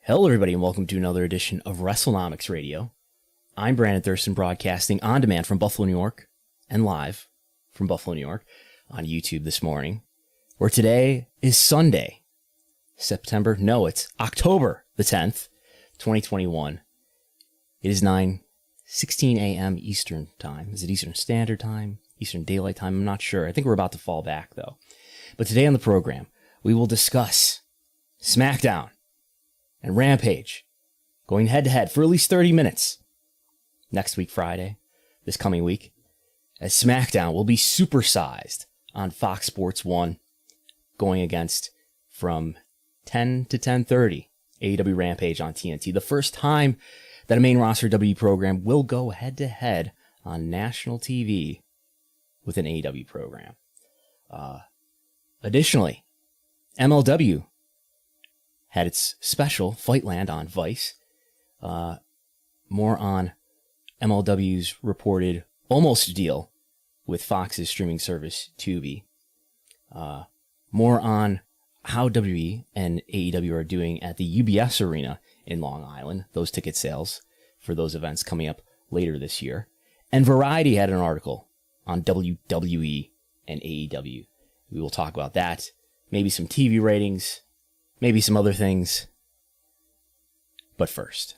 Hello, everybody, and welcome to another edition of Wrestlenomics Radio. I'm Brandon Thurston, broadcasting on demand from Buffalo, New York, and live from Buffalo, New York on YouTube this morning, where today is Sunday, it's October the 10th, 2021. It is 9:16 a.m. Eastern Time. Is it Eastern Standard Time? Eastern Daylight Time? I'm not sure. I think we're about to fall back, though. But today on the program, we will discuss Smackdown and Rampage, going head-to-head for at least 30 minutes. Next week, Friday, this coming week, as Smackdown will be supersized on Fox Sports 1, going against from 10 to 10:30, AEW Rampage on TNT. The first time that a main roster WWE program will go head-to-head on national TV with an AEW program. Additionally, MLW had its special Fightland on Vice. More on MLW's reported almost deal with Fox's streaming service, Tubi. More on how WWE and AEW are doing at the UBS Arena in Long Island, those ticket sales for those events coming up later this year. And Variety had an article on WWE and AEW. We will talk about that, maybe some TV ratings, maybe some other things. But first,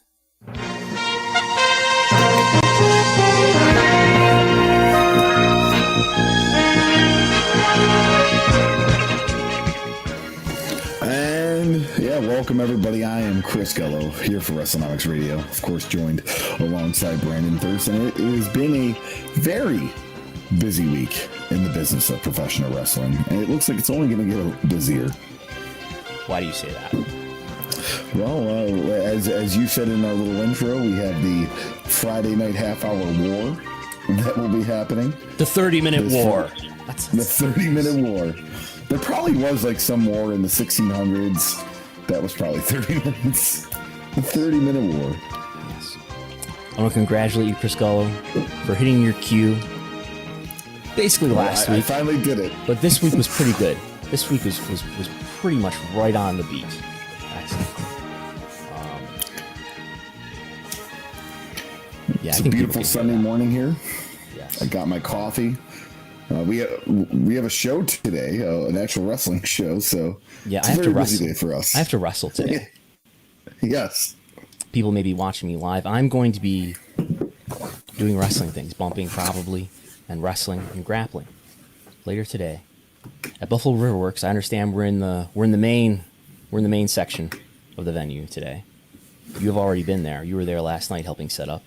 welcome everybody. I am Chris Gullo here for Wrestlenomics Radio. Of course, joined alongside Brandon Thurston. It has been a very busy week in the business of professional wrestling, and it looks like it's only going to get busier. Why do you say that? Well, as you said in our little intro, we have the Friday night half-hour war that will be happening. The 30-minute war. The 30-minute war. There probably was like some war in the 1600s. That was probably 30 minutes. The 30-minute war. Yes. I want to congratulate you, Chris Gullo, for hitting your cue basically last week. I finally did it. But this week was pretty good. This week was pretty much right on the beat. Excellent. It's a beautiful Sunday morning here. Yes. I got my coffee. We have a show today, an actual wrestling show. So yeah, it's a very busy day for us. I have to wrestle today. Yes. People may be watching me live. I'm going to be doing wrestling things, bumping probably, and wrestling and grappling later today at Buffalo Riverworks. I understand we're in the main section of the venue today. You have already been there. You were there last night helping set up.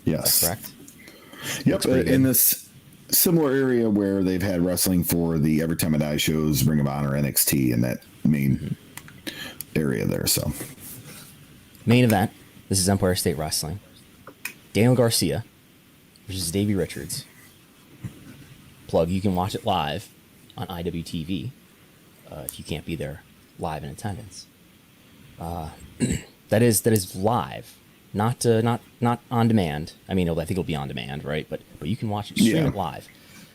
Yes. Is that correct? Yep. In this similar area where they've had wrestling for the Every Time I Die shows, Ring of Honor, NXT, and that main area there. So, main event. This is Empire State Wrestling. Daniel Garcia versus Davey Richards. Plug. You can watch it live on IWTV if you can't be there live in attendance. That is live. Not on demand. I mean, I think it'll be on demand, right? But you can watch it, stream it live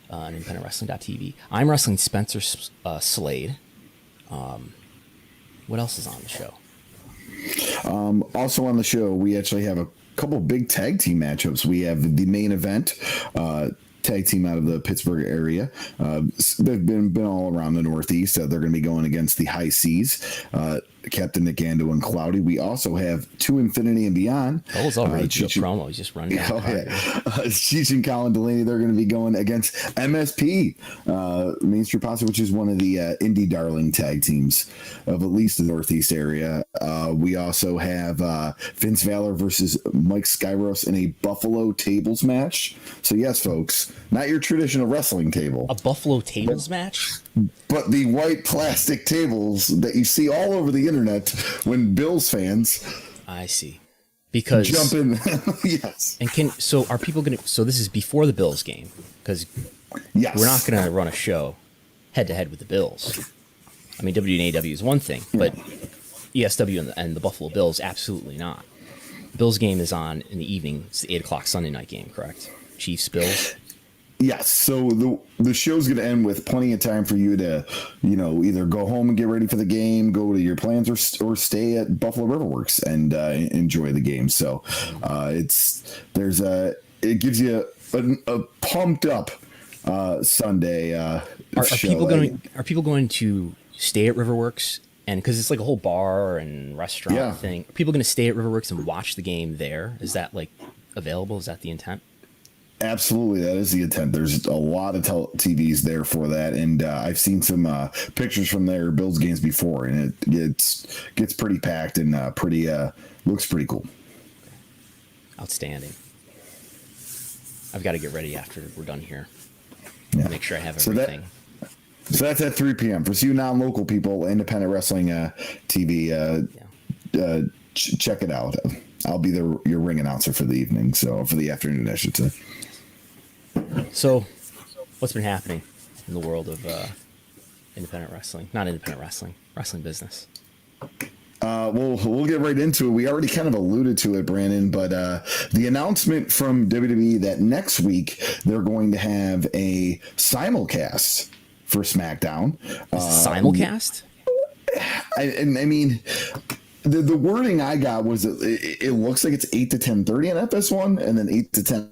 on independentwrestling.tv. I'm wrestling Spencer Slade. What else is on the show? Also on the show, we actually have a couple big tag team matchups. We have the main event, tag team out of the Pittsburgh area. They've been all around the Northeast. They're going to be going against the High Seas, Captain Nick Ando and Cloudy. We also have To Infinity and Beyond. Oh, it's already a promo. He's just running down. Cheech and Colin Delaney, they're going to be going against MSP, Main Street Posse, which is one of the indie darling tag teams of at least the Northeast area. We also have Vince Valor versus Mike Skyros in a Buffalo tables match. So yes, folks, not your traditional wrestling table. A Buffalo tables match? But the white plastic tables that you see all over the internet when Bills fans, I see, because jump in. Yes. And are people gonna? So this is before the Bills game, because yes, we're not gonna run a show head to head with the Bills. I mean, WNAW is one thing, but ESW and the Buffalo Bills, absolutely not. The Bills game is on in the evening. It's the 8 o'clock Sunday night game, correct? Chiefs Bills. Yes, so the show's going to end with plenty of time for you to, either go home and get ready for the game, go to your plans, or stay at Buffalo Riverworks and enjoy the game. So it gives you a pumped up Sunday. Are people going to stay at Riverworks? And because it's like a whole bar and restaurant thing, are people going to stay at Riverworks and watch the game there? Is that like available? Is that the intent? Absolutely, that is the intent. There's a lot of TVs there for that, and I've seen some pictures from their Bills games before, and it gets pretty packed and looks pretty cool. Outstanding. I've got to get ready after we're done here. Yeah. Make sure I have everything. So that's at 3 p.m. For you non-local people, independent wrestling TV. Check it out. I'll be your ring announcer for the evening, so for the afternoon, I should say. So, what's been happening in the world of independent wrestling? Not independent wrestling, wrestling business. We'll get right into it. We already kind of alluded to it, Brandon, but the announcement from WWE that next week they're going to have a simulcast for SmackDown. Simulcast? I mean, the wording I got was it looks like it's 8 to 10:30 on FS1 and then 8 to 10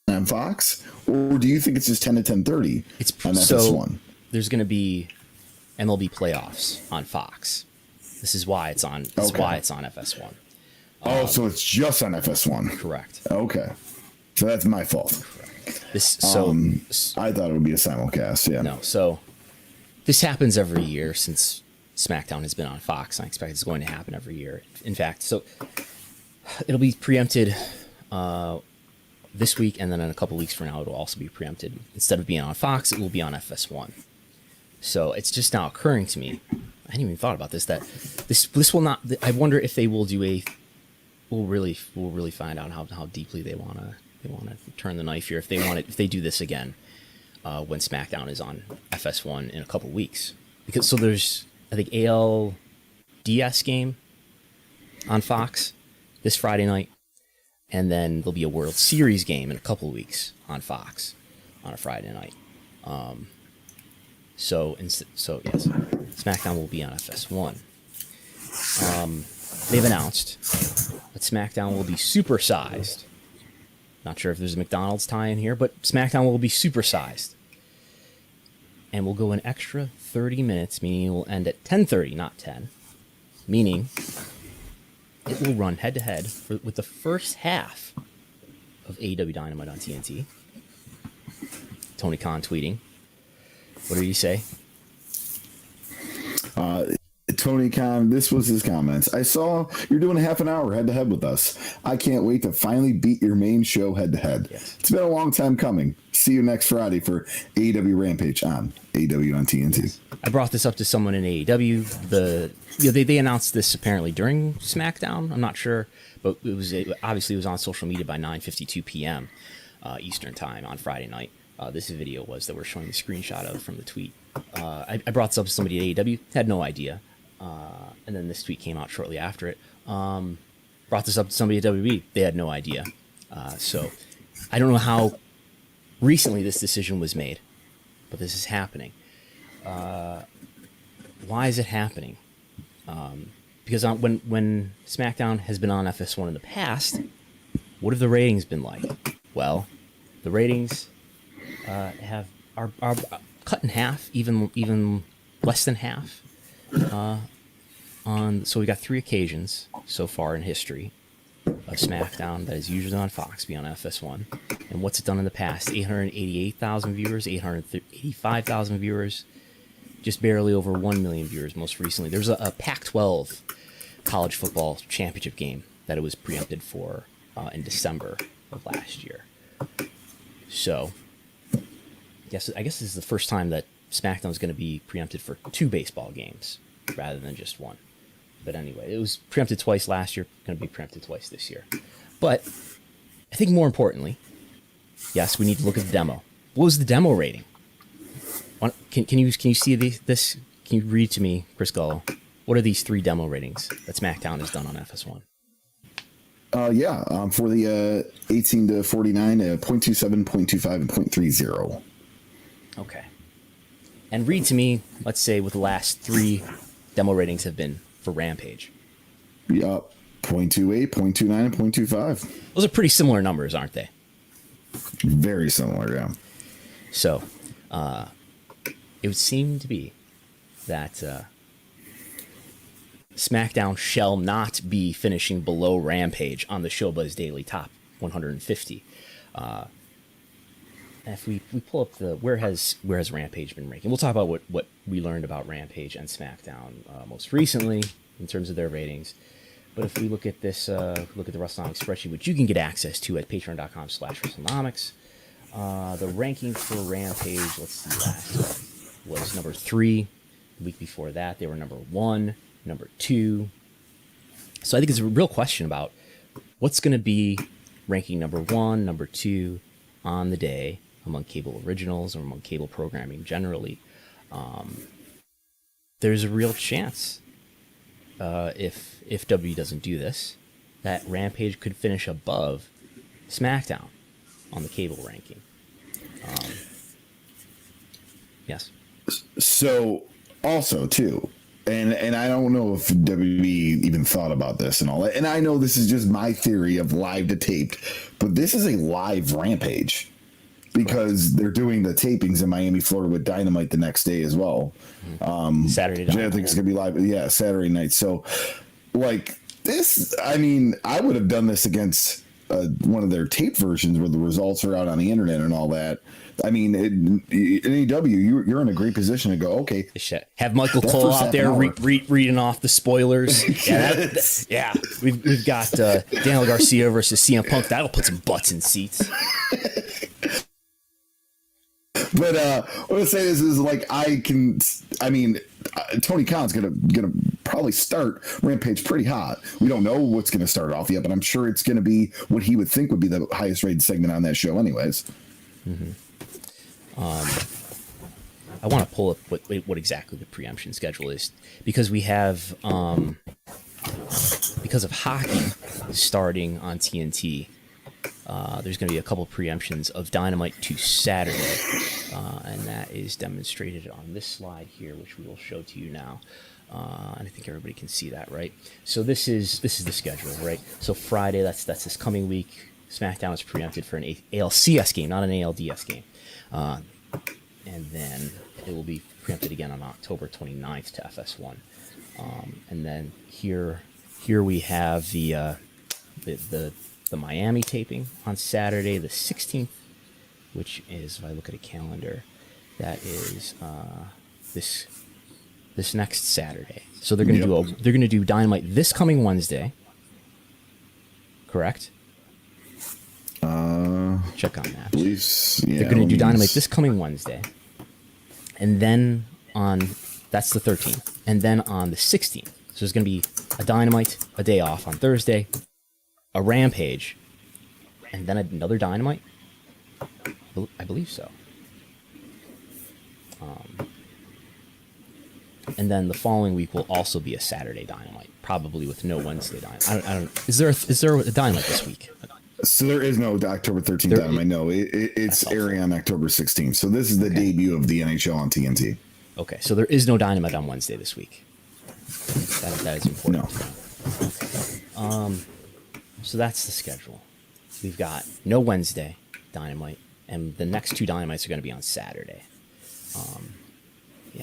on Fox, or do you think it's just 10 to 10:30 on FS1? So there's going to be MLB playoffs on Fox. This is why it's on. This is why it's on FS1. So it's just on FS1. Correct. Okay, so that's my fault. I thought it would be a simulcast. Yeah. No. So this happens every year since SmackDown has been on Fox. I expect it's going to happen every year. In fact, so it'll be preempted this week, and then in a couple weeks from now, it'll also be preempted. Instead of being on Fox, it will be on FS1. So it's just now occurring to me. I hadn't even thought about this. That this will not. I wonder if they will do a. We'll really find out how deeply they want to turn the knife here. If they do this again, when SmackDown is on FS1 in a couple weeks, because so there's I think ALDS game on Fox this Friday night, and then there'll be a World Series game in a couple weeks on Fox on a Friday night. So yes, SmackDown will be on FS1. They've announced that SmackDown will be supersized. Not sure if there's a McDonald's tie-in here, but SmackDown will be supersized. And we'll go an extra 30 minutes, meaning it will end at 10:30, not 10. Meaning it will run head-to-head with the first half of AEW Dynamite on TNT. Tony Khan tweeting. What did he say? Tony Khan, this was his comments. I saw you're doing a half an hour head-to-head with us. I can't wait to finally beat your main show head-to-head. Yes. It's been a long time coming. See you next Friday for AEW Rampage on AEW on TNT. Yes. I brought this up to someone in AEW. They announced this apparently during SmackDown. I'm not sure, but obviously it was on social media by 9:52 p.m. Eastern time on Friday night. This video was that we're showing the screenshot of from the tweet. I brought this up to somebody at AEW, had no idea. And then this tweet came out shortly after it. Brought this up to somebody at WWE, they had no idea. So I don't know how recently this decision was made, but this is happening. Why is it happening? Because when SmackDown has been on FS1 in the past, what have the ratings been like? Well, the ratings are cut in half, even less than half. So we got 3 occasions so far in history of SmackDown that is usually on Fox be on FS1. And what's it done in the past? 888,000 viewers, 885,000 viewers, just barely over 1 million viewers most recently. There's a Pac-12 college football championship game that it was preempted for in December of last year. So I guess this is the first time that SmackDown is going to be preempted for 2 baseball games rather than just 1. But anyway, it was preempted twice last year, going to be preempted twice this year. But I think more importantly, yes, we need to look at the demo. What was the demo rating? Can you see this? Can you read to me, Chris Gullo? What are these 3 demo ratings that SmackDown has done on FS1? For the 18 to 49, 0.27, 0.25, and 0.30. Okay. And read to me, let's say, what the last 3 demo ratings have been for Rampage. Yeah, 0.28, 0.29, and 0.25. Those are pretty similar numbers, aren't they? Very similar, yeah. So, it would seem to be that SmackDown shall not be finishing below Rampage on the Showbuzz Daily Top 150. If we pull up where has Rampage been ranking? We'll talk about what we learned about Rampage and SmackDown most recently in terms of their ratings. But if we look at this, look at the Wrestlenomics spreadsheet, which you can get access to at patreon.com/Wrestlenomics. The ranking for Rampage, let's see, last was number 3. The week before that, they were number 1, number 2. So I think it's a real question about what's going to be ranking number 1, number 2 on the day among cable originals or among cable programming generally. There's a real chance, if W doesn't do this, that Rampage could finish above SmackDown on the cable ranking. Yes. So also too, and I don't know if WWE even thought about this and all that. And I know this is just my theory of live to taped, but this is a live Rampage because they're doing the tapings in Miami, Florida with Dynamite the next day as well. Saturday night. I think it's gonna be live. Yeah, Saturday night. So like this, I mean, I would have done this against one of their tape versions where the results are out on the internet and all that. I mean, in AEW, you're in a great position to go, okay. Have Michael Cole out there reading off the spoilers. Yeah, we've got Daniel Garcia versus CM Punk. That'll put some butts in seats. But what I'm saying is like Tony Khan's gonna probably start Rampage pretty hot. We don't know what's gonna start off yet, but I'm sure it's gonna be what he would think would be the highest rated segment on that show, anyways. Mm-hmm. I want to pull up what exactly the preemption schedule is because we have because of hockey starting on TNT. There's going to be a couple preemptions of Dynamite to Saturday, and that is demonstrated on this slide here, which we will show to you now. And I think everybody can see that, right? So this is the schedule, right? So Friday, that's this coming week. SmackDown is preempted for an ALCS game, not an ALDS game. And then it will be preempted again on October 29th to FS1. And then here we have the Miami taping on Saturday the 16th, which is, if I look at a calendar, that is this next Saturday. So they're going to do Dynamite this coming Wednesday. Correct? Check on that. They're going to do Dynamite this coming Wednesday. And then that's the 13th. And then on the 16th. So there's going to be a Dynamite, a day off on Thursday, a Rampage, and then another Dynamite? I believe so. And then the following week will also be a Saturday Dynamite, probably with no Wednesday Dynamite. I don't. Is there a Dynamite this week? So there is no October 13th Dynamite. No, it's airing on October 16th. So this is the debut of the NHL on TNT. Okay, so there is no Dynamite on Wednesday this week. That is important. No. So that's the schedule. We've got no Wednesday Dynamite, and the next 2 Dynamites are going to be on Saturday.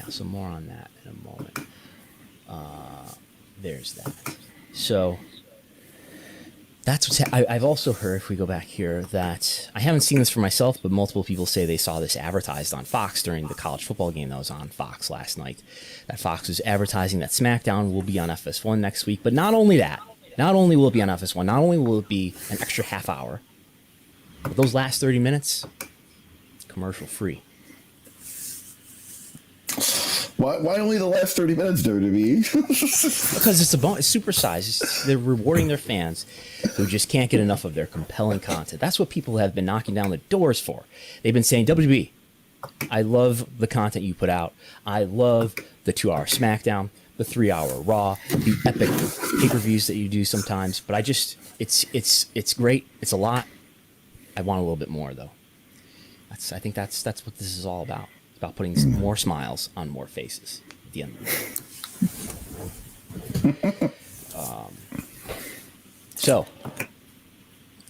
So more on that in a moment. There's that. So that's what's I've also heard, if we go back here, that I haven't seen this for myself, but multiple people say they saw this advertised on Fox during the college football game that was on Fox last night. That Fox was advertising that SmackDown will be on FS1 next week. But not only that, not only will it be on FS1, not only will it be an extra half hour, but those last 30 minutes, commercial free. Why only the last 30 minutes, WWE? Because it's supersized. They're rewarding their fans who just can't get enough of their compelling content. That's what people have been knocking down the doors for. They've been saying, WWE, I love the content you put out. I love the 2-hour SmackDown, the 3-hour Raw, the epic pay-per-views that you do sometimes. But it's great. It's a lot. I want a little bit more though. I think that's what this is all about. It's about putting more smiles on more faces at the end of the day. So,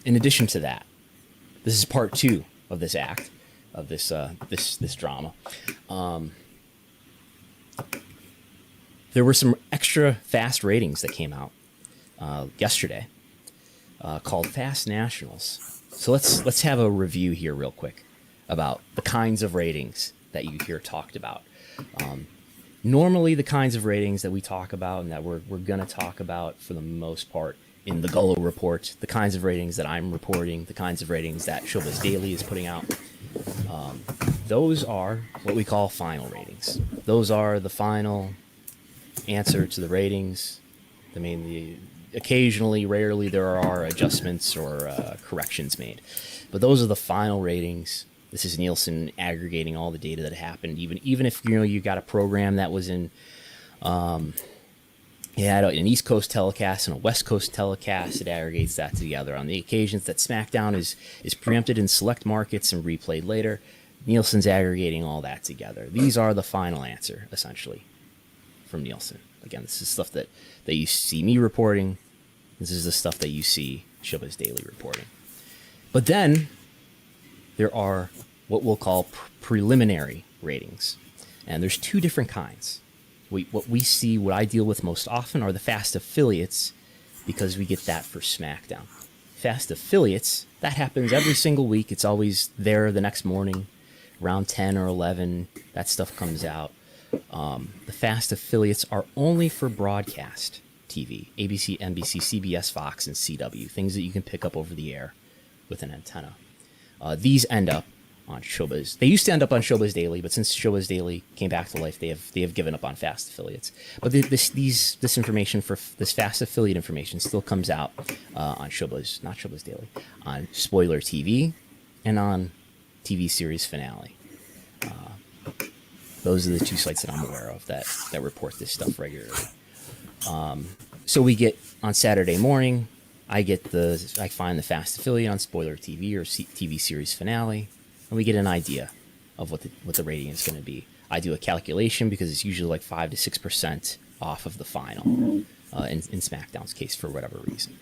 in addition to that, this is part 2 of this act, of this drama. There were some extra fast ratings that came out yesterday called Fast Nationals. So let's have a review here real quick about the kinds of ratings that you hear talked about. Normally, the kinds of ratings that we talk about and that we're going to talk about for the most part in the Gullo report, the kinds of ratings that I'm reporting, the kinds of ratings that Showbiz Daily is putting out, those are what we call final ratings. Those are the final answer to the ratings. I mean, occasionally, rarely, there are adjustments or corrections made. But those are the final ratings. This is Nielsen aggregating all the data that happened. Even if you got a program that was in, an East Coast telecast and a West Coast telecast, it aggregates that together. On the occasions that SmackDown is preempted in select markets and replayed later, Nielsen's aggregating all that together. These are the final answer, essentially, from Nielsen. Again, this is stuff that you see me reporting. This is the stuff that you see Showbiz Daily reporting. But then there are what we'll call preliminary ratings. And there's 2 different kinds. What I deal with most often are the fast affiliates, because we get that for SmackDown. Fast affiliates, that happens every single week. It's always there the next morning, around 10 or 11. That stuff comes out. The fast affiliates are only for broadcast TV, ABC, NBC, CBS, Fox, and CW, things that you can pick up over the air with an antenna. These end up on Showbiz. They used to end up on Showbiz Daily, but since Showbiz Daily came back to life, they have given up on fast affiliates. But this information for this fast affiliate information still comes out on Showbiz, not Showbiz Daily, on Spoiler TV and on TV series Finale. Those are the 2 sites that I'm aware of that report this stuff regularly. So we get on Saturday morning, I find the fast affiliate on Spoiler TV or TV series Finale, and we get an idea of what the rating is going to be. I do a calculation because it's usually like 5 to 6% off of the final in SmackDown's case for whatever reason.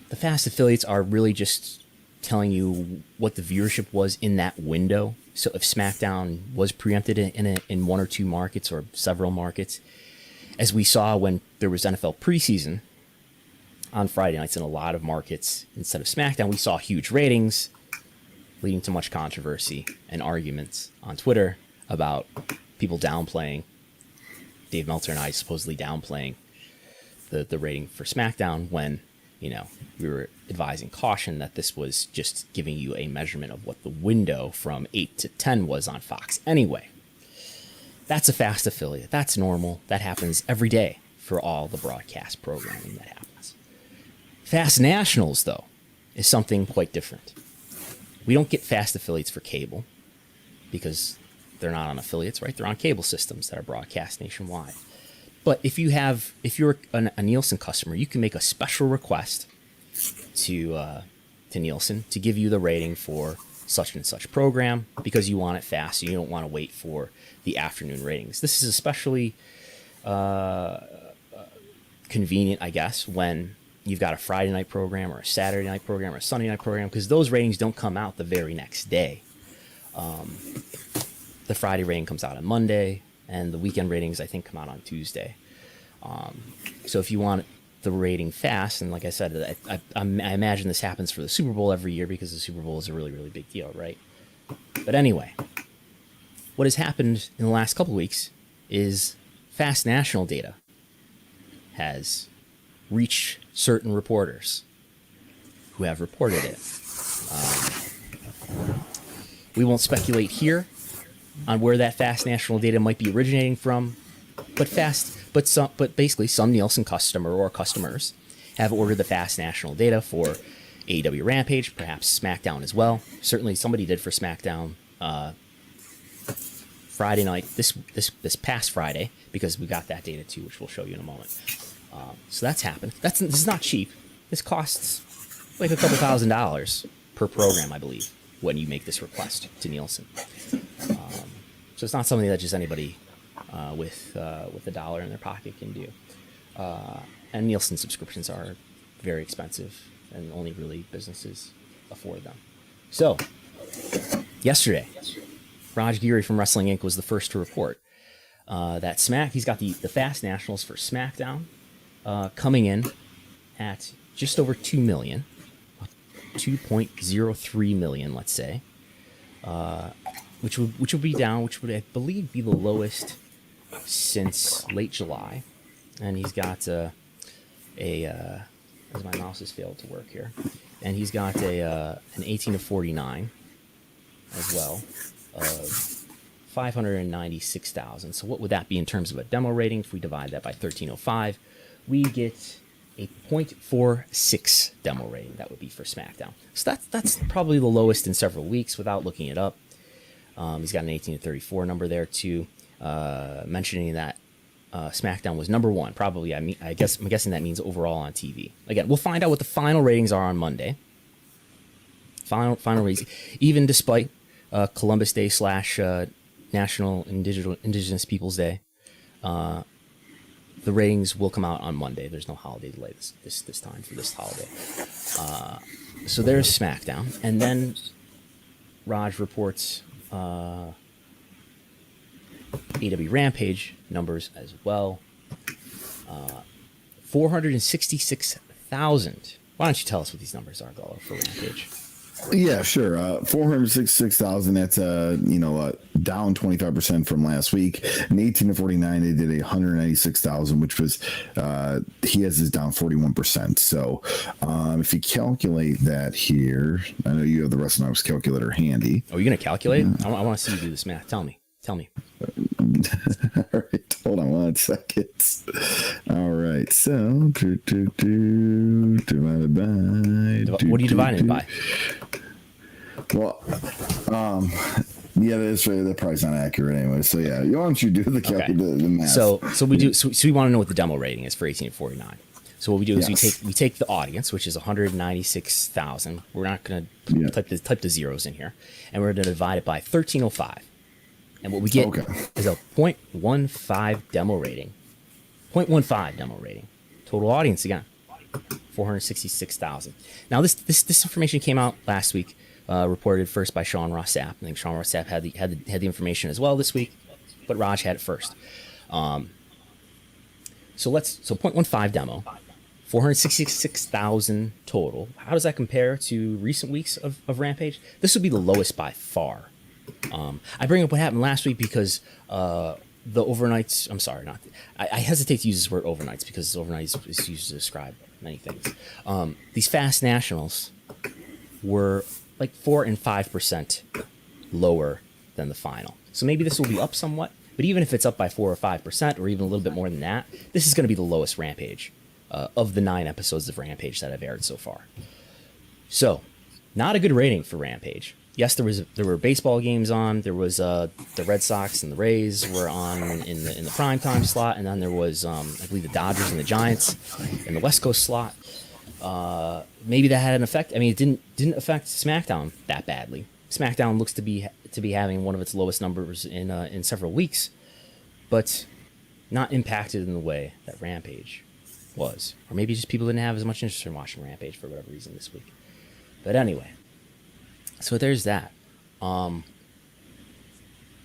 The fast affiliates are really just telling you what the viewership was in that window. So if SmackDown was preempted in 1 or 2 markets or several markets, as we saw when there was NFL preseason on Friday nights in a lot of markets instead of SmackDown, we saw huge ratings, leading to much controversy and arguments on Twitter about people downplaying, Dave Meltzer and I supposedly downplaying the rating for SmackDown when, we were advising caution that this was just giving you a measurement of what the window from 8 to 10 was on Fox anyway. That's a fast affiliate. That's normal. That happens every day for all the broadcast programming that happens. Fast nationals, though, is something quite different. We don't get fast affiliates for cable because they're not on affiliates, right? They're on cable systems that are broadcast nationwide. But if you're a Nielsen customer, you can make a special request to Nielsen to give you the rating for such and such program because you want it fast. You don't want to wait for the afternoon ratings. This is especially convenient, I guess, when you've got a Friday night program or a Saturday night program or a Sunday night program, because those ratings don't come out the very next day. The Friday rating comes out on Monday, and the weekend ratings, I think, come out on Tuesday. So if you want the rating fast, and like I said, I imagine this happens for the Super Bowl every year because the Super Bowl is a really, really big deal, right? But anyway, what has happened in the last couple of weeks is fast national data has reached certain reporters who have reported it. We won't speculate here on where that fast national data might be originating from, but basically some Nielsen customer or customers have ordered the fast national data for AEW Rampage, perhaps SmackDown as well. Certainly somebody did for SmackDown Friday night, this past Friday, because we got that data too, which we'll show you in a moment. So that's happened. This is not cheap. This costs like a couple $1,000s per program, I believe, when you make this request to Nielsen. So it's not something that just anybody with a dollar in their pocket can do. And Nielsen subscriptions are very expensive, and only really businesses afford them. So, yesterday, Raj Giri from Wrestling Inc. was the first to report that he's got the Fast Nationals for SmackDown coming in at just over 2 million, 2.03 million, let's say, which would be down, which would, I believe, be the lowest since late July. And he's got as my mouse has failed to work here, and he's got an 18 to 49 as well of 596,000. So what would that be in terms of a demo rating? If we divide that by 1305, we get a 0.46 demo rating. That would be for SmackDown. So that's probably the lowest in several weeks without looking it up. He's got an 18 to 34 number there too, mentioning that SmackDown was number one. Probably, I'm guessing that means overall on TV. Again, we'll find out what the final ratings are on Monday. Final ratings, even despite Columbus Day / National Indigenous Peoples Day, the ratings will come out on Monday. There's no holiday delay this time for this holiday. So there's SmackDown, and then Raj reports AEW Rampage numbers as well. 466,000. Why don't you tell us what these numbers are, Gullo, for Rampage? Yeah, sure. 466,000. That's down 25% from last week. In 18 to 49, they did 196,000, which was he has this down 41%. So if you calculate that here, I know you have the Wrestlenomics calculator handy. Oh, you're gonna calculate? I want to see you do this math. Tell me. All right, hold on 1 second. All right, so divided by. What are you dividing it by? Well, yeah, that's right. That probably's not accurate anyway. So yeah, why don't you do the math? So we do. So we want to know what the demo rating is for 18 to 49. So what we do is we take the audience, which is 196,000. We're not going to type the zeros in here, and we're going to divide it by 1305. And what we get is a 0.15 demo rating. 0.15 demo rating. Total audience again, 466,000. Now this information came out last week, reported first by Sean Ross Sapp. I think Sean Ross Sapp had the information as well this week, but Raj had it first. So 0.15 demo, 466,000 total. How does that compare to recent weeks of Rampage? This would be the lowest by far. I bring up what happened last week because the overnights. I'm sorry, I hesitate to use this word overnights because overnights is used to describe many things. These Fast Nationals were like 4 and 5% lower than the final. So maybe this will be up somewhat, but even if it's up by 4 or 5%, or even a little bit more than that, this is going to be the lowest Rampage of the 9 episodes of Rampage that I've aired so far. So, not a good rating for Rampage. Yes, there were baseball games on. There was the Red Sox and the Rays were on in the primetime slot, and then there was I believe the Dodgers and the Giants in the West Coast slot. Maybe that had an effect. I mean, it didn't affect SmackDown that badly. SmackDown looks to be having one of its lowest numbers in several weeks, but not impacted in the way that Rampage was, or maybe just people didn't have as much interest in watching Rampage for whatever reason this week. But anyway. So there's that.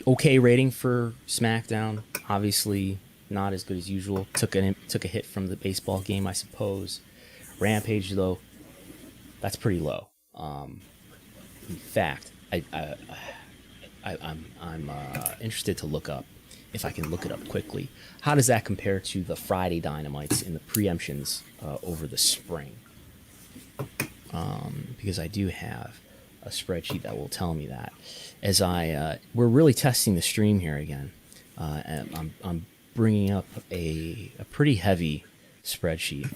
Okay rating for SmackDown. Obviously not as good as usual. Took a hit from the baseball game, I suppose. Rampage though, that's pretty low. In fact, I'm interested to look up, if I can look it up quickly. How does that compare to the Friday Dynamites in the preemptions over the spring? Because I do have a spreadsheet that will tell me that. As we're really testing the stream here again, and I'm bringing up a pretty heavy spreadsheet.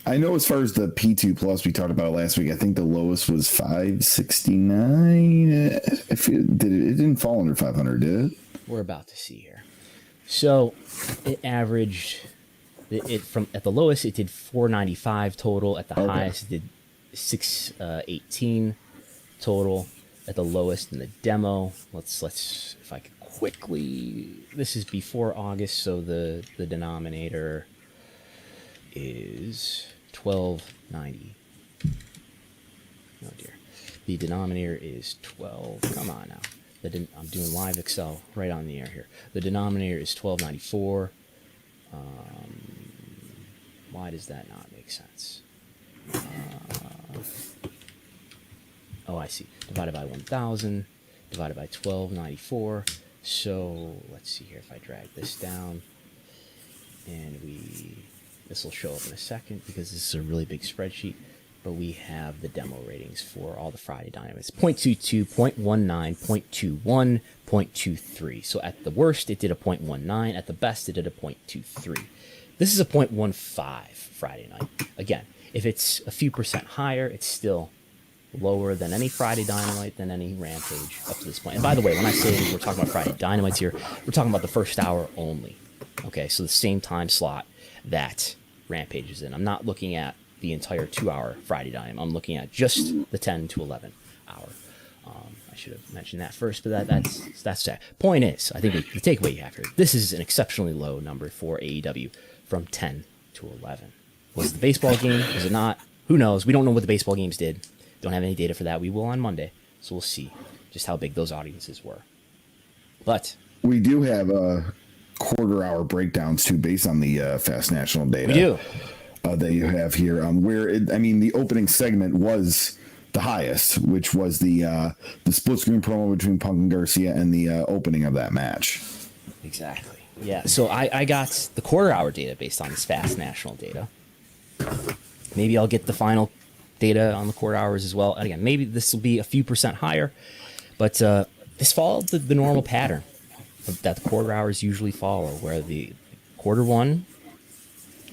I know as far as the P2 Plus, we talked about it last week. I think the lowest was 569. It didn't fall under 500, did it? We're about to see here. So it averaged from at the lowest it did 495 total. At the highest it did 618 total. At the lowest in the demo, let's if I could quickly. This is before August, so the denominator is 1290. Oh dear, the denominator is 12. Come on now. I'm doing live Excel right on the air here. The denominator is 1294. Why does that not make sense? Oh, I see. Divided by 1,000, divided by 1294. So let's see here if I drag this down, and this will show up in a second because this is a really big spreadsheet. But we have the demo ratings for all the Friday Dynamites. 0.22, 0.19, 0.21, 0.23. So at the worst, it did a 0.19. At the best, it did a 0.23. This is a 0.15 Friday night. Again, if it's a few percent higher, it's still lower than any Friday Dynamite, than any Rampage up to this point. And by the way, when I say we're talking about Friday Dynamites here, we're talking about the first hour only. Okay, so the same time slot that Rampage is in. I'm not looking at the entire 2-hour Friday Dynamite. I'm looking at just the 10 to 11 hour. I should have mentioned that first, but that's that. Point is, I think the takeaway you have here, this is an exceptionally low number for AEW from 10 to 11. Was it the baseball game? Was it not? Who knows? We don't know what the baseball games did. Don't have any data for that. We will on Monday, so we'll see just how big those audiences were. But we do have quarter-hour breakdowns too, based on the Fast National data. We do. That you have here, where the opening segment was the highest, which was the split screen promo between Punk and Garcia and the opening of that match. Exactly. Yeah. So I got the quarter-hour data based on this Fast National data. Maybe I'll get the final data on the quarter hours as well. And again, maybe this will be a few percent higher, but this followed the normal pattern that the quarter hours usually follow, where the quarter one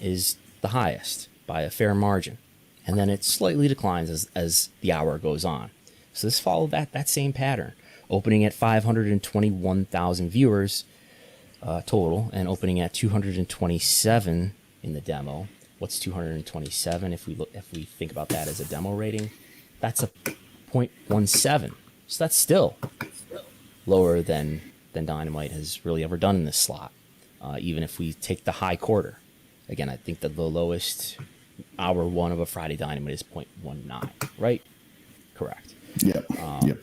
is the highest by a fair margin, and then it slightly declines as the hour goes on. So this followed that same pattern, opening at 521,000 viewers total, and opening at 227 in the demo. What's 227 if we think about that as a demo rating? That's a 0.17. So that's still lower than Dynamite has really ever done in this slot. Even if we take the high quarter. Again, I think that the lowest hour one of a Friday Dynamite is 0.19, right? Correct. Yep. Yep.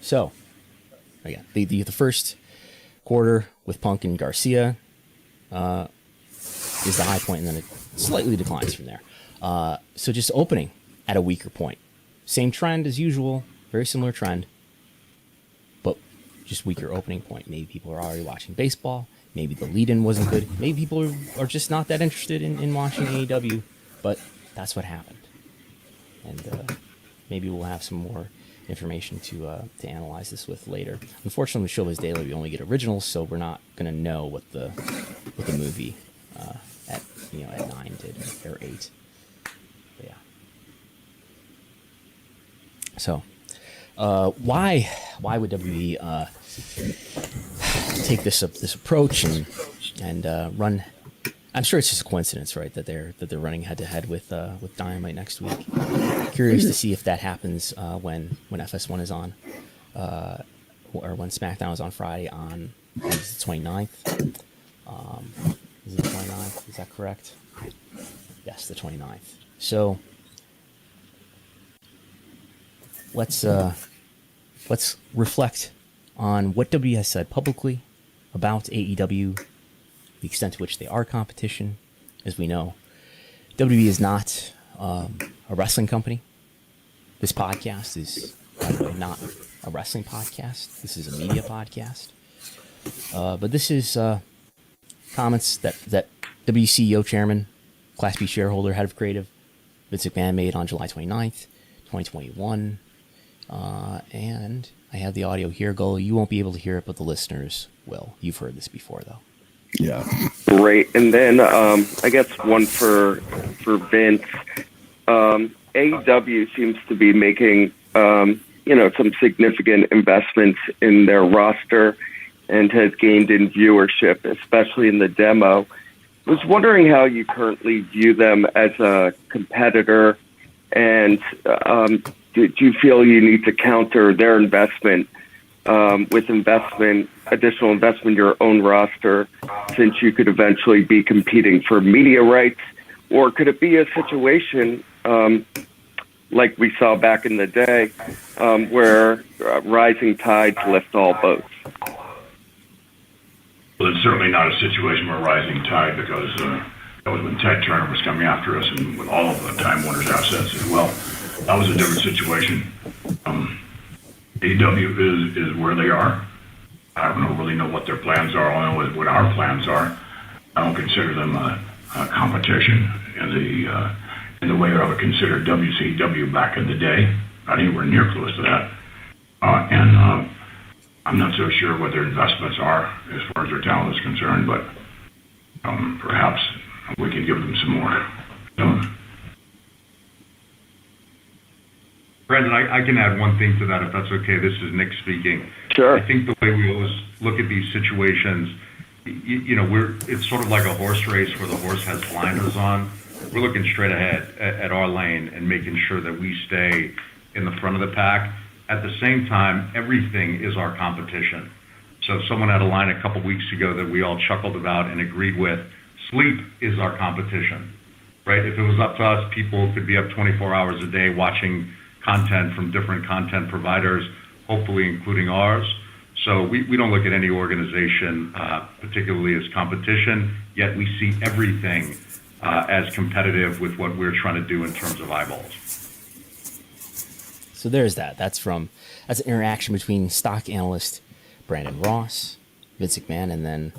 So, again, the first quarter with Punk and Garcia is the high point, and then it slightly declines from there. So just opening at a weaker point. Same trend as usual, very similar trend, but just weaker opening point. Maybe people are already watching baseball. Maybe the lead-in wasn't good. Maybe people are just not that interested in watching AEW, but that's what happened. And maybe we'll have some more information to analyze this with later. Unfortunately, with Showbiz Daily, we only get originals, so we're not going to know what the movie at 9 did, or 8. But yeah. So, why would WWE take this approach and run? I'm sure it's just a coincidence, right, that they're running head to head with Dynamite next week. Curious to see if that happens when FS1 is on, or when SmackDown is on Friday on the 29th. Is it the 29th? Is that correct? Yes, the 29th. So let's reflect on what WWE has said publicly about AEW, the extent to which they are competition. As we know, WWE is not a wrestling company. This podcast is, by the way, not a wrestling podcast. This is a media podcast. But this is comments that WCEO chairman, Class B shareholder, head of creative, Vince McMahon made on July 29th, 2021. And I have the audio here, Gullo. You won't be able to hear it, but the listeners will. You've heard this before, though. Yeah. Great. And then I guess one for for Vince. AEW seems to be making, some significant investments in their roster and has gained in viewership, especially in the demo. I was wondering how you currently view them as a competitor, and do you feel you need to counter their investment with additional investment in your own roster, since you could eventually be competing for media rights? Or could it be a situation like we saw back in the day where rising tides lift all boats? Well, it's certainly not a situation where rising tide, because that was when Ted Turner was coming after us and with all of the Time Warner's assets as well. That was a different situation. AEW is where they are. I don't really know what their plans are. I don't know what our plans are. I don't consider them a competition in the way I would consider WCW back in the day. Not anywhere near close to that. And I'm not so sure what their investments are as far as their talent is concerned, but perhaps we can give them some more. Brandon, I can add one thing to that, if that's okay. This is Nick speaking. Sure. I think the way we always look at these situations, it's sort of like a horse race where the horse has blinders on. We're looking straight ahead at our lane and making sure that we stay in the front of the pack. At the same time, everything is our competition. So someone had a line a couple weeks ago that we all chuckled about and agreed with. Sleep is our competition, right? If it was up to us, people could be up 24 hours a day watching content from different content providers, hopefully including ours. So we don't look at any organization particularly as competition, yet we see everything as competitive with what we're trying to do in terms of eyeballs. So there's that. That's an interaction between stock analyst Brandon Ross, Vince McMahon, and then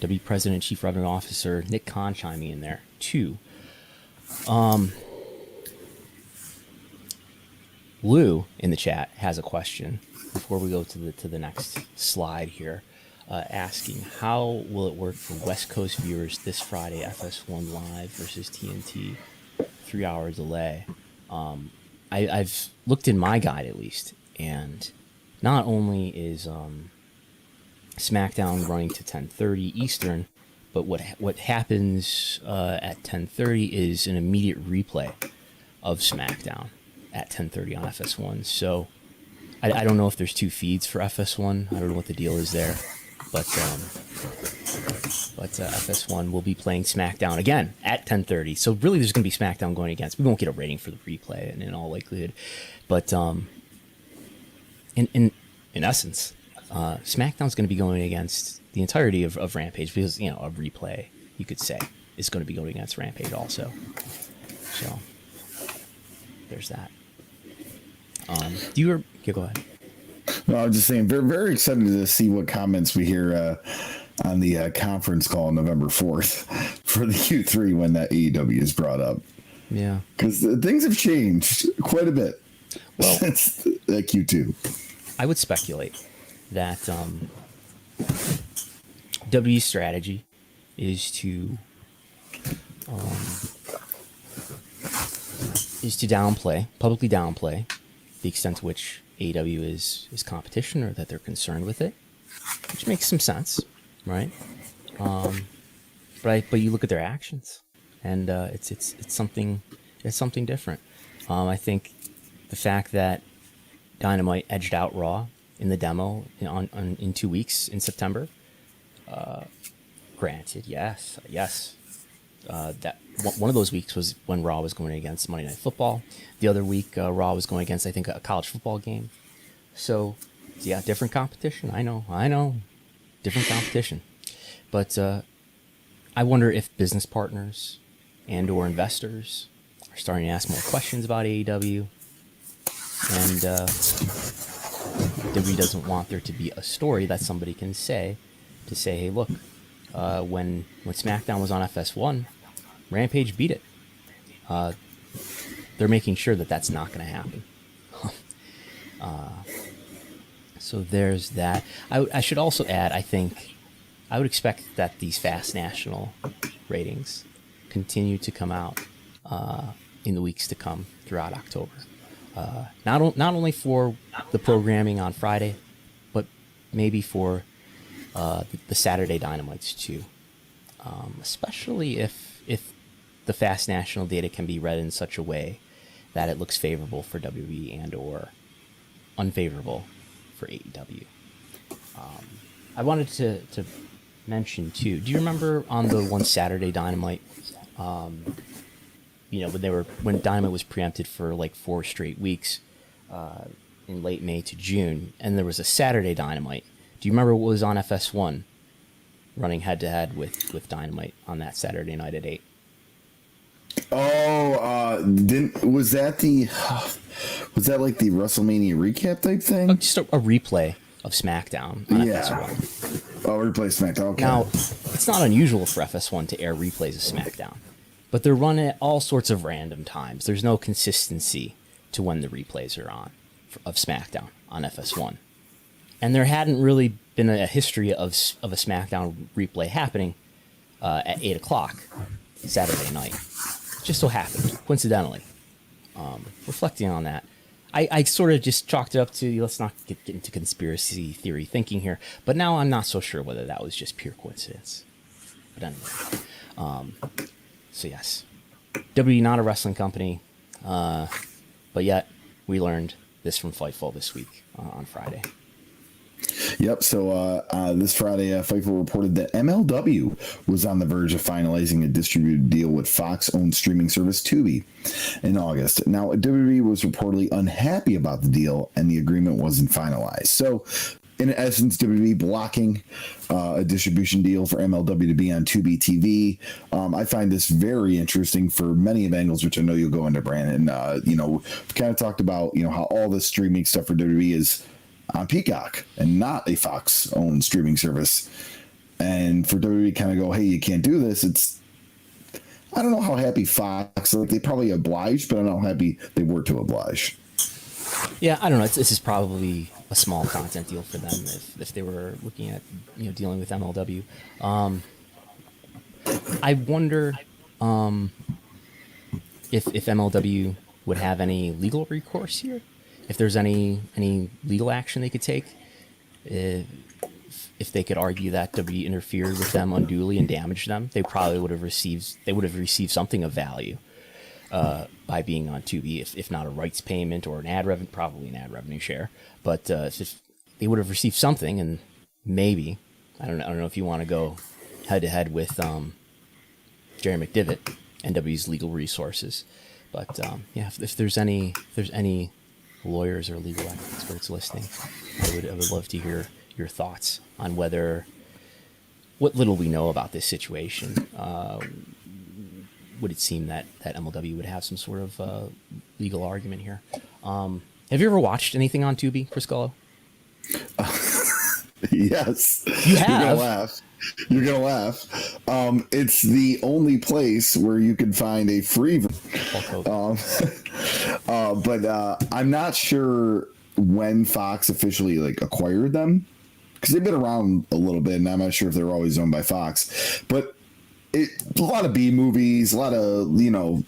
W President and Chief Revenue Officer Nick Khan chiming in there too. Lou in the chat has a question before we go to the next slide here, asking how will it work for West Coast viewers this Friday, FS1 Live versus TNT, 3-hour delay. I've looked in my guide at least, and not only is SmackDown running to 10:30 Eastern, but what happens at 10:30 is an immediate replay of SmackDown at 10:30 on FS1. So I don't know if there's two feeds for FS1. I don't know what the deal is there, but FS1 will be playing SmackDown again at 10:30. So really, there's going to be SmackDown going against. We won't get a rating for the replay, in all likelihood, but in essence, SmackDown's going to be going against the entirety of Rampage, because a replay, you could say, is going to be going against Rampage also. So there's that. Go ahead. Well, I was just saying, very, very excited to see what comments we hear on the conference call on November 4th for the Q3 when that AEW is brought up. Yeah. Because things have changed quite a bit since Q2. I would speculate that WWE's strategy is to publicly downplay the extent to which AEW is competition, or that they're concerned with it, which makes some sense, right? But you look at their actions, and it's something different. I think the fact that Dynamite edged out Raw in the demo in 2 weeks in September, granted, yes. That one of those weeks was when Raw was going against Monday Night Football. The other week, Raw was going against, I think, a college football game. So, yeah, different competition. I know, different competition. But I wonder if business partners and/or investors are starting to ask more questions about AEW, and WWE doesn't want there to be a story that somebody can say to say, hey, look, when SmackDown was on FS1, Rampage beat it. They're making sure that that's not going to happen. So there's that. I should also add, I think, I would expect that these Fast National ratings continue to come out in the weeks to come throughout October. Not only for the programming on Friday, but maybe for the Saturday Dynamites too. Especially if the fast national data can be read in such a way that it looks favorable for WWE and or unfavorable for AEW. I wanted to mention too. Do you remember on the one Saturday Dynamite? When Dynamite was preempted for like 4 straight weeks in late May to June, and there was a Saturday Dynamite. Do you remember what was on FS1 running head to head with Dynamite on that Saturday night at 8? Was that like the WrestleMania recap type thing? Just a replay of Smackdown on FS1. Oh, replay Smackdown. Okay. Now, it's not unusual for FS1 to air replays of Smackdown, but they're run at all sorts of random times. There's no consistency to when the replays are on of Smackdown on FS1. And there hadn't really been a history of a Smackdown replay happening at 8 o'clock Saturday night. Just so happened, coincidentally. Reflecting on that, I sort of just chalked it up to, let's not get into conspiracy theory thinking here, but now I'm not so sure whether that was just pure coincidence. But anyway, so yes, WWE not a wrestling company, but yet we learned this from Fightful this week on Friday. Yep. So this Friday, Fightful reported that MLW was on the verge of finalizing a distributed deal with Fox-owned streaming service Tubi in August. Now, WWE was reportedly unhappy about the deal, and the agreement wasn't finalized. So, in essence, WWE blocking a distribution deal for MLW to be on Tubi TV. I find this very interesting for many of angles, which I know you'll go into, Brandon. We've kind of talked about how all this streaming stuff for WWE is on Peacock and not a Fox-owned streaming service. And for WWE kind of go, hey, you can't do this. I don't know how happy Fox, they probably obliged, but I don't know how happy they were to oblige. Yeah, I don't know. This is probably a small content deal for them if they were looking at dealing with MLW. I wonder if MLW would have any legal recourse here. If there's any legal action they could take, if they could argue that WWE interfered with them unduly and damaged them, they probably would have received something of value by being on Tubi, if not a rights payment or probably an ad revenue share. But if they would have received something, and maybe I don't know if you want to go head to head with Jerry McDivitt, NW's legal resources, but if there's any lawyers or legal experts listening, I would love to hear your thoughts on what little we know about this situation. Would it seem that MLW would have some sort of legal argument here? Have you ever watched anything on Tubi, Chris Gullo? Yes. You have? You're gonna laugh. It's the only place where you can find a free version. But I'm not sure when Fox officially acquired them, because they've been around a little bit, and I'm not sure if they're always owned by Fox. But a lot of B movies, a lot of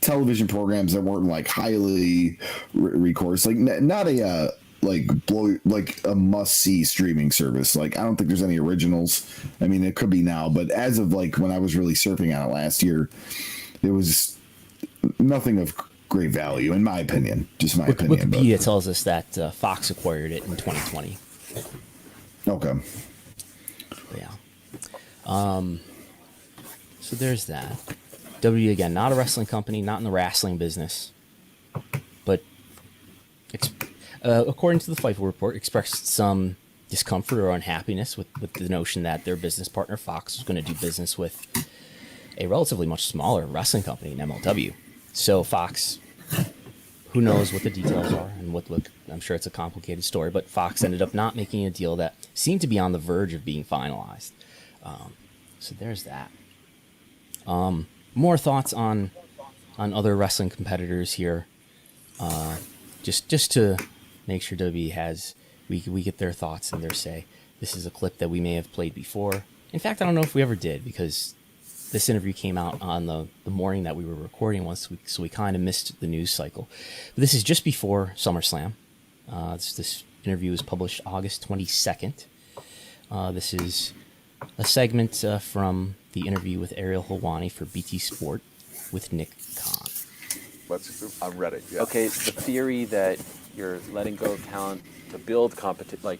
television programs that weren't highly recourse, not a a must-see streaming service. I don't think there's any originals. I mean, it could be now, but as of when I was really surfing on it last year, it was nothing of great value, in my opinion. Just my opinion. Wikipedia tells us that Fox acquired it in 2020. Okay. But yeah. So there's that. WWE, again, not a wrestling company, not in the wrestling business, but according to the Fightful report, expressed some discomfort or unhappiness with the notion that their business partner Fox was going to do business with a relatively much smaller wrestling company in MLW. So Fox, who knows what the details are, and what I'm sure it's a complicated story, but Fox ended up not making a deal that seemed to be on the verge of being finalized. So there's that. More thoughts on other wrestling competitors here. Just to make sure WWE we get their thoughts and their say. This is a clip that we may have played before. In fact, I don't know if we ever did, because this interview came out on the morning that we were recording so we kind of missed the news cycle. But this is just before SummerSlam. This interview was published August 22nd. This is a segment from the interview with Ariel Helwani for BT Sport with Nick Khan. I'm ready. Yeah. Okay, the theory that you're letting go of talent to build competition, like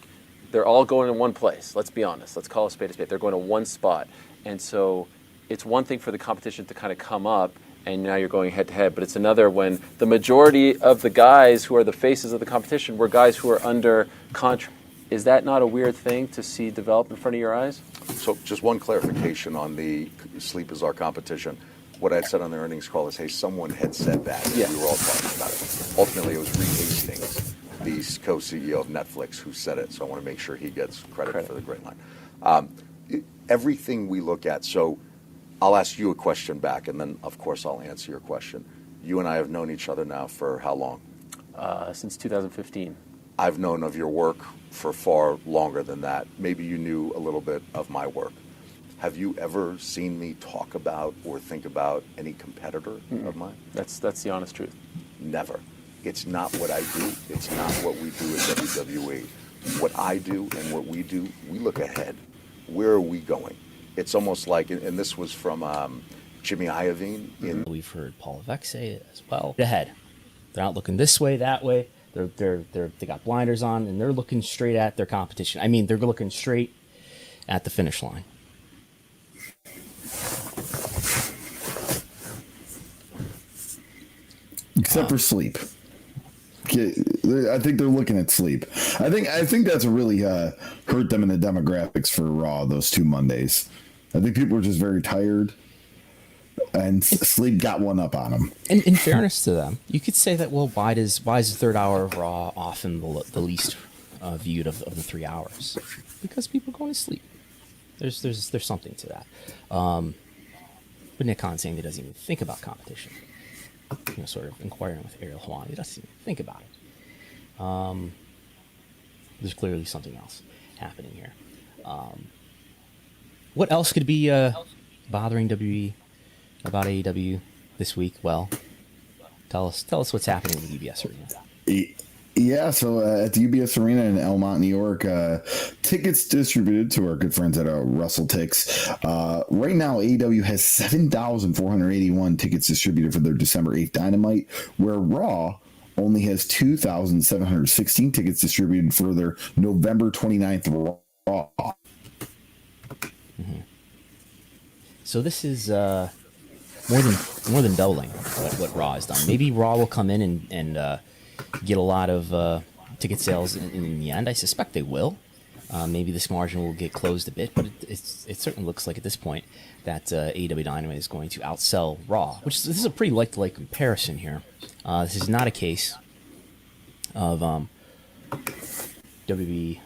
they're all going in one place. Let's be honest. Let's call a spade a spade. They're going to one spot. And so it's one thing for the competition to kind of come up, and now you're going head to head, but it's another when the majority of the guys who are the faces of the competition were guys who are under contract. Is that not a weird thing to see develop in front of your eyes? So just one clarification on the sleep is our competition. What I had said on the earnings call is, hey, someone had said that. Yeah. We were all talking about it. Ultimately, it was Reed Hastings, the co-CEO of Netflix, who said it. So I want to make sure he gets credit for the great line. Everything we look at, so I'll ask you a question back, and then, of course, I'll answer your question. You and I have known each other now for how long? Since 2015. I've known of your work for far longer than that. Maybe you knew a little bit of my work. Have you ever seen me talk about or think about any competitor of mine? That's the honest truth. Never. It's not what I do. It's not what we do at WWE. What I do and what we do, we look ahead. Where are we going? It's almost like, and this was from Jimmy Iovine. We've heard Paul Levesque say it as well. Ahead. They're not looking this way, that way. They got blinders on, and they're looking straight at their competition. I mean, they're looking straight at the finish line. Except for sleep. I think they're looking at sleep. I think that's really hurt them in the demographics for Raw those 2 Mondays. I think people are just very tired, and sleep got one up on them. And in fairness to them, you could say that, well, why is the third hour of Raw often the least viewed of the 3 hours? Because people are going to sleep. There's something to that. But Nick Khan saying he doesn't even think about competition. Sort of inquiring with Ariel Helwani. He doesn't even think about it. There's clearly something else happening here. What else could be bothering WWE about AEW this week? Well, tell us what's happening with the UBS Arena. Yeah, so at the UBS Arena in Elmont, New York, tickets distributed to our good friends at WrestleTix. Right now, AEW has 7,481 tickets distributed for their December 8th Dynamite, where Raw only has 2,716 tickets distributed for their November 29th Raw. Mm-hmm. So this is more than doubling what Raw has done. Maybe Raw will come in and get a lot of ticket sales in the end. I suspect they will. Maybe this margin will get closed a bit, but it certainly looks like at this point that AEW Dynamite is going to outsell Raw, this is a pretty like-to-like comparison here. This is not a case of WWE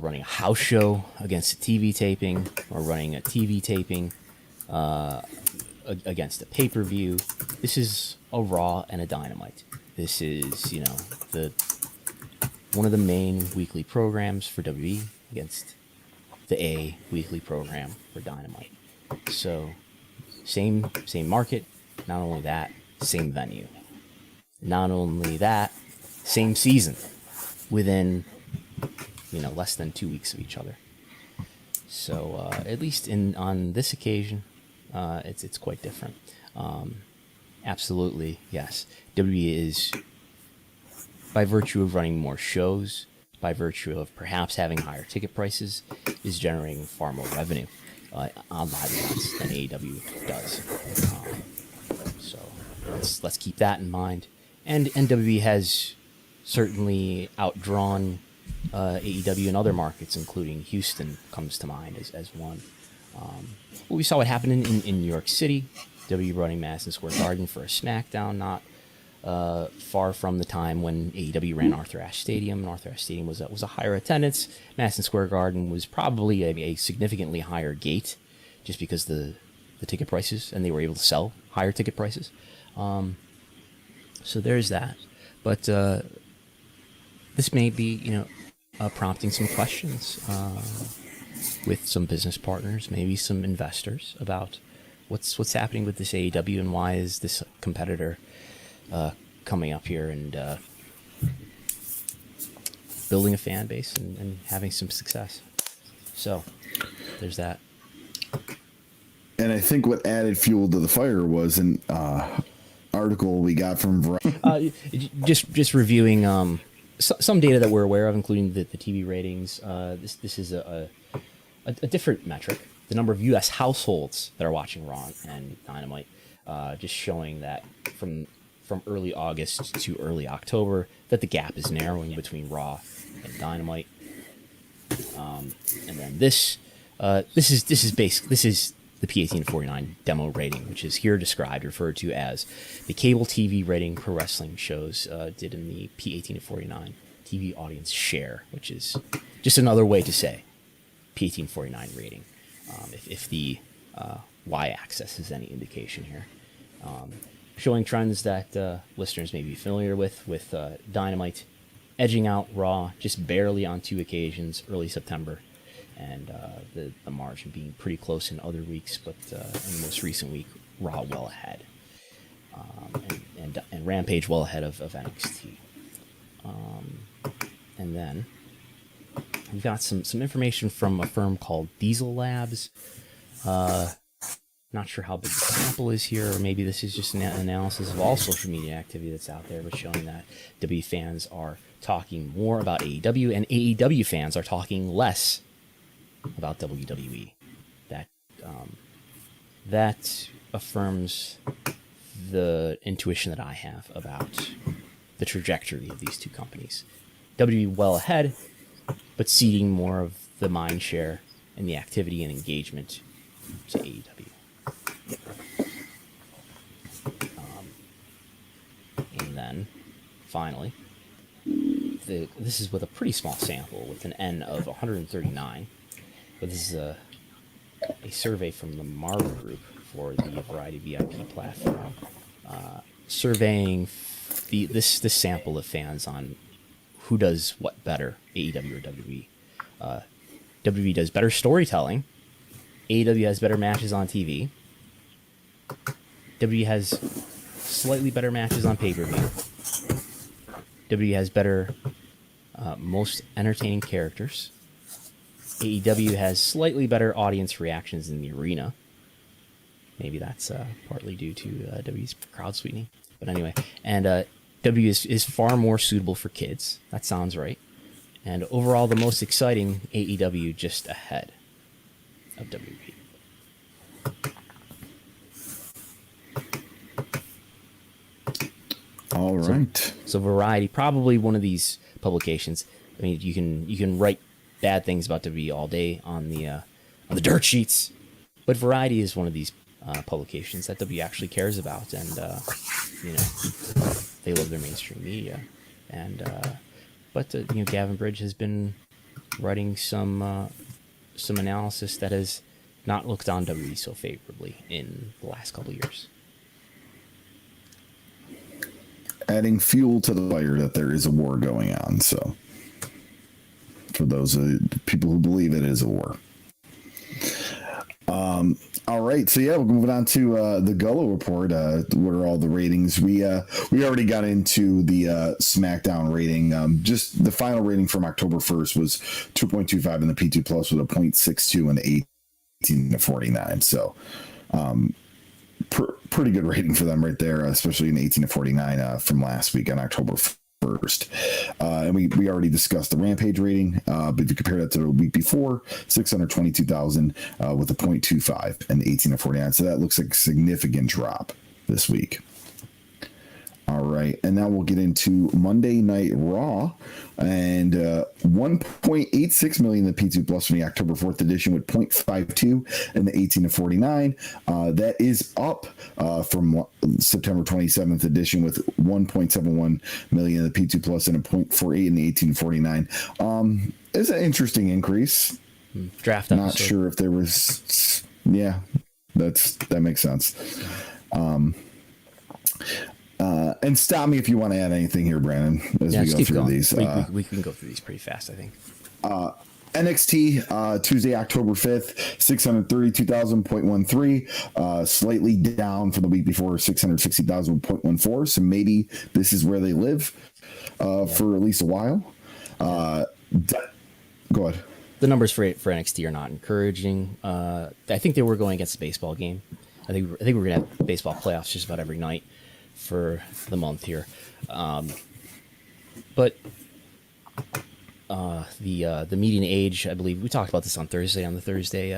running a house show against a TV taping or running a TV taping against a pay-per-view. This is a Raw and a Dynamite. This is, one of the main weekly programs for WWE against the A weekly program for Dynamite. So, same market. Not only that, same venue. Not only that, same season. Within, less than 2 weeks of each other. So, at least on this occasion, it's quite different. Absolutely, yes. WWE is, by virtue of running more shows, by virtue of perhaps having higher ticket prices, is generating far more revenue on live events than AEW does. So let's keep that in mind. And WWE has certainly outdrawn AEW in other markets, including Houston comes to mind as one. We saw what happened in New York City. WWE running Madison Square Garden for a SmackDown, not far from the time when AEW ran Arthur Ashe Stadium. And Arthur Ashe Stadium was a higher attendance. Madison Square Garden was probably a significantly higher gate, just because the ticket prices, and they were able to sell higher ticket prices. So there's that. But this may be, prompting some questions with some business partners, maybe some investors about what's happening with this AEW, and why is this competitor coming up here and building a fan base and having some success? So there's that. And I think what added fuel to the fire was an article we got from just reviewing some data that we're aware of, including the TV ratings. This is a different metric. The number of U.S. households that are watching Raw and Dynamite, just showing that from early August to early October, that the gap is narrowing between Raw and Dynamite. And then this is the P1849 demo rating, which is here referred to as the cable TV rating per wrestling shows did in the P1849 TV audience share, which is just another way to say P1849 rating, if the y-axis is any indication here. Showing trends that listeners may be familiar with Dynamite edging out Raw just barely on 2 occasions, early September, and the margin being pretty close in other weeks, but in the most recent week, Raw well ahead, and Rampage well ahead of NXT. And then we've got some information from a firm called Diesel Labs. Not sure how big the sample is here, or maybe this is just an analysis of all social media activity that's out there, but showing that WWE fans are talking more about AEW, and AEW fans are talking less about WWE. That affirms the intuition that I have about the trajectory of these two companies. WWE well ahead, but ceding more of the mind share and the activity and engagement to AEW. And then, finally, this is with a pretty small sample, with an N of 139. But this is a survey from the Marvel Group for the Variety VIP platform, surveying this sample of fans on who does what better, AEW or WWE. WWE does better storytelling. AEW has better matches on TV. WWE has slightly better matches on pay-per-view. WWE has better, most entertaining characters. AEW has slightly better audience reactions in the arena. Maybe that's partly due to WWE's crowd sweetening. But anyway, and W is far more suitable for kids. That sounds right. And overall, the most exciting, AEW just ahead of WWE. All right. So Variety, probably one of these publications. I mean, you can write bad things about WWE all day on the dirt sheets, but Variety is one of these publications that WWE actually cares about, and they love their mainstream media. And but Gavin Bridge has been writing some analysis that has not looked on WWE so favorably in the last couple of years. Adding fuel to the fire that there is a war going on. So, for those people who believe it is a war. All right, so yeah, we're moving on to the Gullo report. What are all the ratings? We already got into the Smackdown rating. Just the final rating from October 1st was 2.25 in the P2 Plus with a 0.62 in the 18 to 49. So, pretty good rating for them right there, especially in 18 to 49 from last week on October 1st. And we already discussed the Rampage rating, but if you compare that to the week before, 622,000 with a 0.25 and 18 to 49. So that looks like a significant drop this week. All right, and now we'll get into Monday Night Raw, and 1.86 million in the P2 Plus from the October 4th edition with 0.52 in the 18 to 49. That is up from September 27th edition with 1.71 million in the P2 Plus and a 0.48 in the 18 to 49. It's an interesting increase. Draft Not episode. sure if there was. Yeah, that makes sense. And stop me if you want to add anything here, Brandon, as we go through these. We can go through these pretty fast, I think. NXT, Tuesday, October 5th, 632,000.13, slightly down from the week before, 660,000.14. So maybe this is where they live for at least a while. Go ahead. The numbers for NXT are not encouraging. I think they were going against a baseball game. I think we're going to have baseball playoffs just about every night for the month here. But the median age, I believe we talked about this on Thursday on the Thursday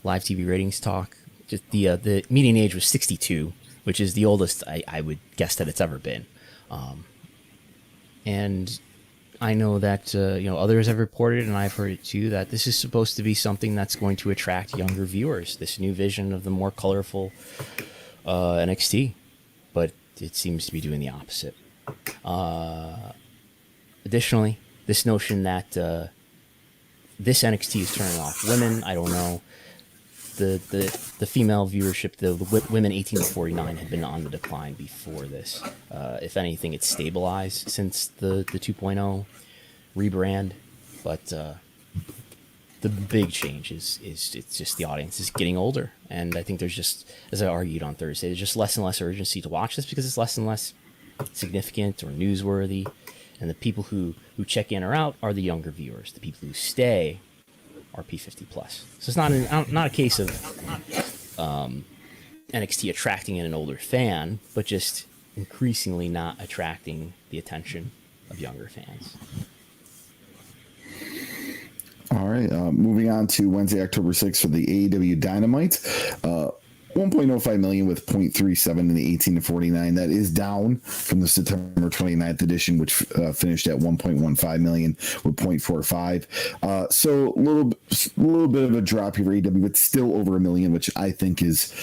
live TV ratings talk. Just the median age was 62, which is the oldest I would guess that it's ever been. And I know that others have reported, and I've heard it too, that this is supposed to be something that's going to attract younger viewers. This new vision of the more colorful NXT, but it seems to be doing the opposite. Additionally, this notion that this NXT is turning off women, I don't know. The female viewership, the women 18 to 49 had been on the decline before this. If anything, it's stabilized since the 2.0 rebrand, but the big change is it's just the audience is getting older, and I think there's just, as I argued on Thursday, there's just less and less urgency to watch this because it's less and less significant or newsworthy, and the people who check in or out are the younger viewers. The people who stay are P50 plus. So it's not a case of NXT attracting in an older fan, but just increasingly not attracting the attention of younger fans. All right, moving on to Wednesday, October 6th for the AEW Dynamite. 1.05 million with 0.37 in the 18 to 49. That is down from the September 29th edition, which finished at 1.15 million with 0.45. So a little bit of a drop here for AEW, but still over a million, which I think is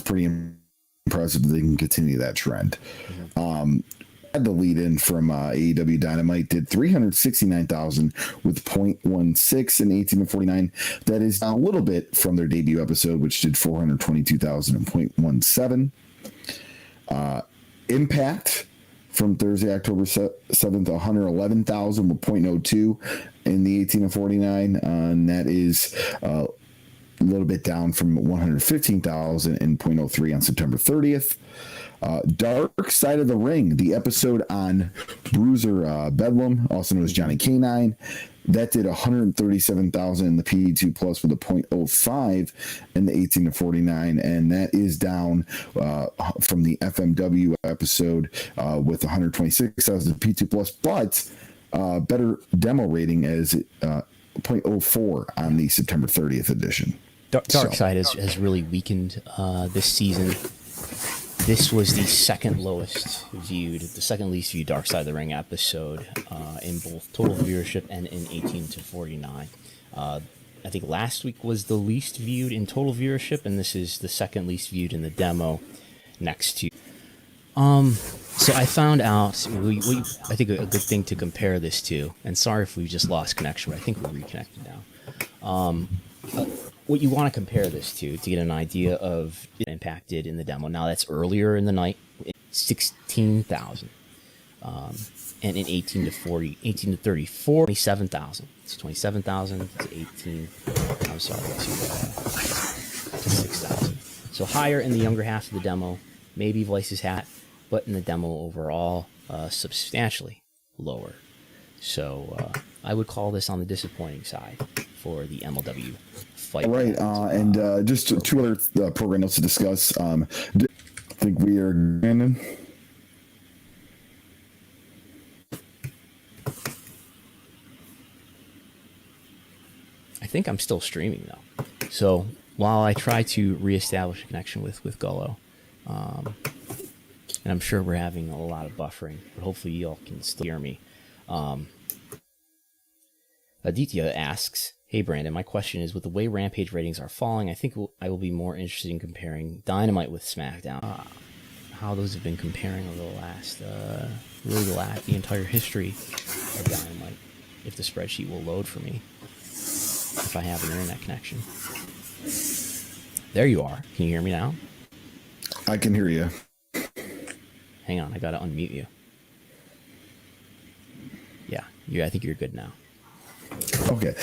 pretty impressive. They can continue that trend. Had the lead in from AEW Dynamite, did 369,000 with 0.16 in 18 to 49. That is down a little bit from their debut episode, which did 422,000 and 0.17. Impact from Thursday, October 7th, 111,000 with 0.02 in the 18 to 49. And that is a little bit down from 115,000 and 0.03 on September 30th. Dark Side of the Ring, the episode on Bruiser Bedlam, also known as Johnny K9, that did 137,000 in the P2 plus with a 0.05 in the 18 to 49, and that is down from the FMW episode with 126,000 P2 plus, but better demo rating as 0.04 on the September 30th edition. Dark Side has really weakened this season. This was the second least viewed Dark Side of the Ring episode in both total viewership and in 18 to 49. I think last week was the least viewed in total viewership, and this is the second least viewed in the demo next to. So I found out, I think a good thing to compare this to, and sorry if we just lost connection, but I think we're reconnected now. What you want to compare this to get an idea of impacted in the demo. Now that's earlier in the night, 16,000, and in 18 to 34, 27,000. It's 27,000 to 18. I'm sorry, to 6,000. So higher in the younger half of the demo, maybe Vice's hat, but in the demo overall, substantially lower. So I would call this on the disappointing side for the MLW Fightland. Right, and just two other program notes to discuss. I think we are Brandon. I think I'm still streaming though. So while I try to reestablish a connection with Gullo, and I'm sure we're having a lot of buffering, but hopefully y'all can still hear me. Aditya asks, "Hey Brandon, my question is, with the way Rampage ratings are falling, I think I will be more interested in comparing Dynamite with Smackdown. How those have been comparing over the last, the entire history of Dynamite. If the spreadsheet will load for me, if I have an internet connection." There you are. Can you hear me now? I can hear you. Hang on, I gotta unmute you. Yeah, I think you're good now. Okay.